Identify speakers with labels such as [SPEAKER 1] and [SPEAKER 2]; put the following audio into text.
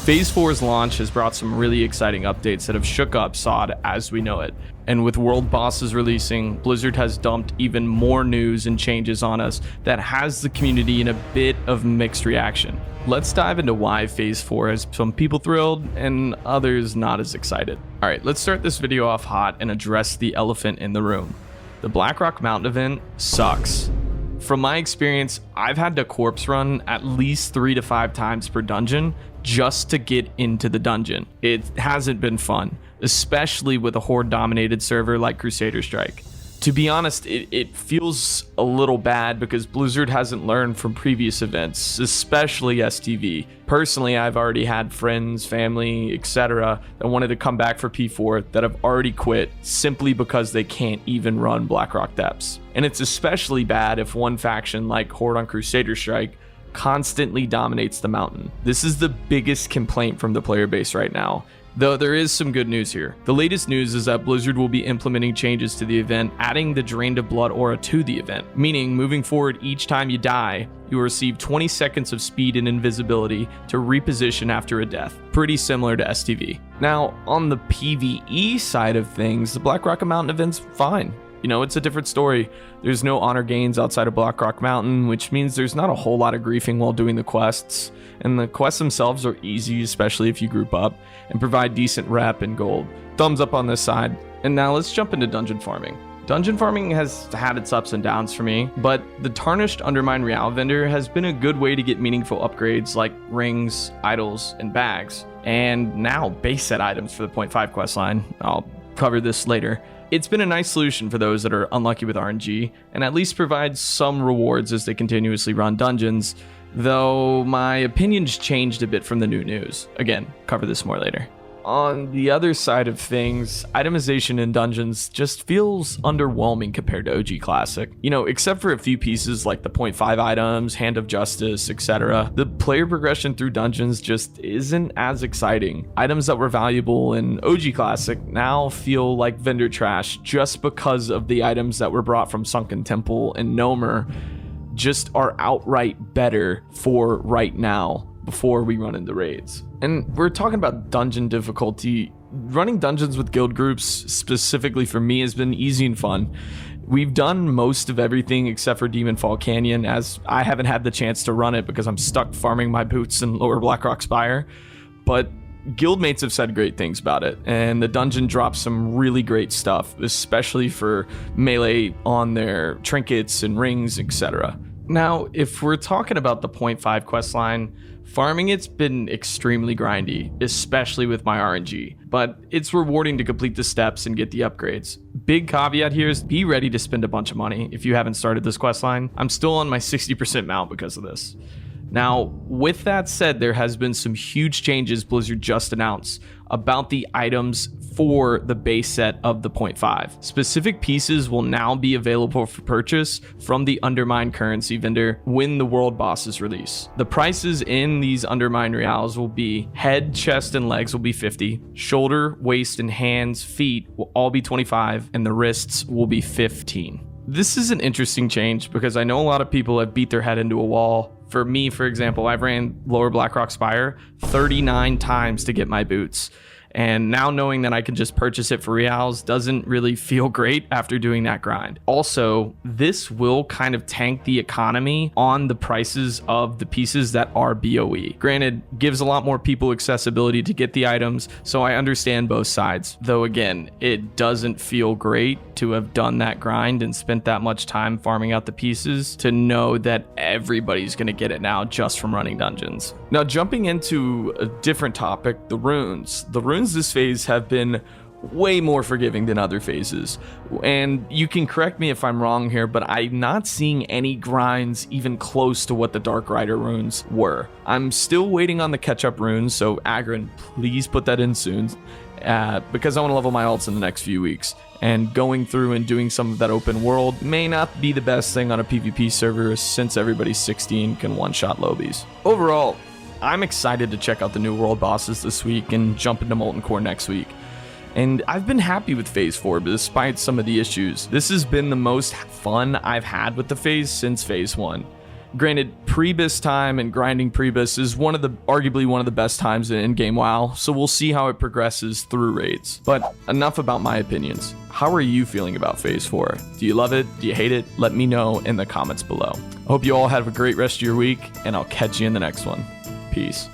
[SPEAKER 1] Phase 4's launch has brought some really exciting updates that have shook up SOD as we know it. And with world bosses releasing, Blizzard has dumped even more news and changes on us that has the community in a bit of mixed reaction. Let's dive into why Phase 4 has some people thrilled and others not as excited. Alright, let's start this video off hot and address the elephant in the room. The Blackrock Mountain event sucks. From my experience, I've had to corpse run at least 3 to 5 times per dungeon just to get into the dungeon. It hasn't been fun, especially with a horde-dominated server like Crusader Strike. To be honest, it feels a little bad because Blizzard hasn't learned from previous events, especially STV. Personally, I've already had friends, family, etc. that wanted to come back for P4 that have already quit simply because they can't even run Blackrock Depths. And it's especially bad if one faction like Horde on Crusader Strike constantly dominates the mountain. This is the biggest complaint from the player base right now. Though there is some good news here. The latest news is that Blizzard will be implementing changes to the event, adding the Drained of Blood aura to the event, meaning moving forward each time you die, you will receive 20 seconds of speed and invisibility to reposition after a death. Pretty similar to STV. Now, on the PvE side of things, the Blackrock Mountain event's fine. You know, it's a different story. There's no honor gains outside of Blackrock Mountain, which means there's not a whole lot of griefing while doing the quests. And the quests themselves are easy, especially if you group up, and provide decent rep and gold. Thumbs up on this side. And now let's jump into dungeon farming. Dungeon farming has had its ups and downs for me, but the tarnished Undermine Real vendor has been a good way to get meaningful upgrades like rings, idols, and bags. And now base set items for the 0.5 questline. I'll cover this later. It's been a nice solution for those that are unlucky with RNG, and at least provides some rewards as they continuously run dungeons, though my opinions changed a bit from the new news. Again, cover this more later. On the other side of things, itemization in dungeons just feels underwhelming compared to OG Classic. You know, except for a few pieces like the 0.5 items, Hand of Justice, etc. The player progression through dungeons just isn't as exciting. Items that were valuable in OG Classic now feel like vendor trash just because of the items that were brought from Sunken Temple and Nomer just are outright better for right now before we run into raids. And we're talking about dungeon difficulty. Running dungeons with guild groups, specifically for me, has been easy and fun. We've done most of everything except for Demon Fall Canyon, as I haven't had the chance to run it because I'm stuck farming my boots in Lower Blackrock Spire. But guildmates have said great things about it, and the dungeon drops some really great stuff, especially for melee on their trinkets and rings, etc. Now, if we're talking about the 0.5 questline, farming it's been extremely grindy, especially with my RNG, but it's rewarding to complete the steps and get the upgrades. Big caveat here is be ready to spend a bunch of money if you haven't started this questline. I'm still on my 60% mount because of this. Now, with that said, there has been some huge changes Blizzard just announced about the items for the base set of the 0.5. Specific pieces will now be available for purchase from the Undermine currency vendor when the world bosses release. The prices in these Undermine reals will be head, chest, and legs will be 50, shoulder, waist, and hands, feet will all be 25, and the wrists will be 15. This is an interesting change because I know a lot of people have beat their head into a wall. For me, for example, I've ran Lower Blackrock Spire 39 times to get my boots. And now knowing that I can just purchase it for reals doesn't really feel great after doing that grind. Also, this will kind of tank the economy on the prices of the pieces that are BOE. Granted, gives a lot more people accessibility to get the items, so I understand both sides. Though again, it doesn't feel great to have done that grind and spent that much time farming out the pieces to know that everybody's gonna get it now just from running dungeons. Now, jumping into a different topic, the runes. The runes this phase have been way more forgiving than other phases, and you can correct me if I'm wrong here, but I'm not seeing any grinds even close to what the Dark Rider runes were. I'm still waiting on the catch-up runes, so Agron, please put that in soon, because I want to level my alts in the next few weeks, and going through and doing some of that open world may not be the best thing on a PvP server since everybody's 16 can one-shot lobies. Overall, I'm excited to check out the new world bosses this week and jump into Molten Core next week. And I've been happy with Phase 4 despite some of the issues. This has been the most fun I've had with the phase since Phase 1. Granted, Priebus time and grinding Priebus is arguably one of the best times in game WoW, so we'll see how it progresses through raids. But enough about my opinions. How are you feeling about Phase 4? Do you love it? Do you hate it? Let me know in the comments below. I hope you all have a great rest of your week, and I'll catch you in the next one. Peace.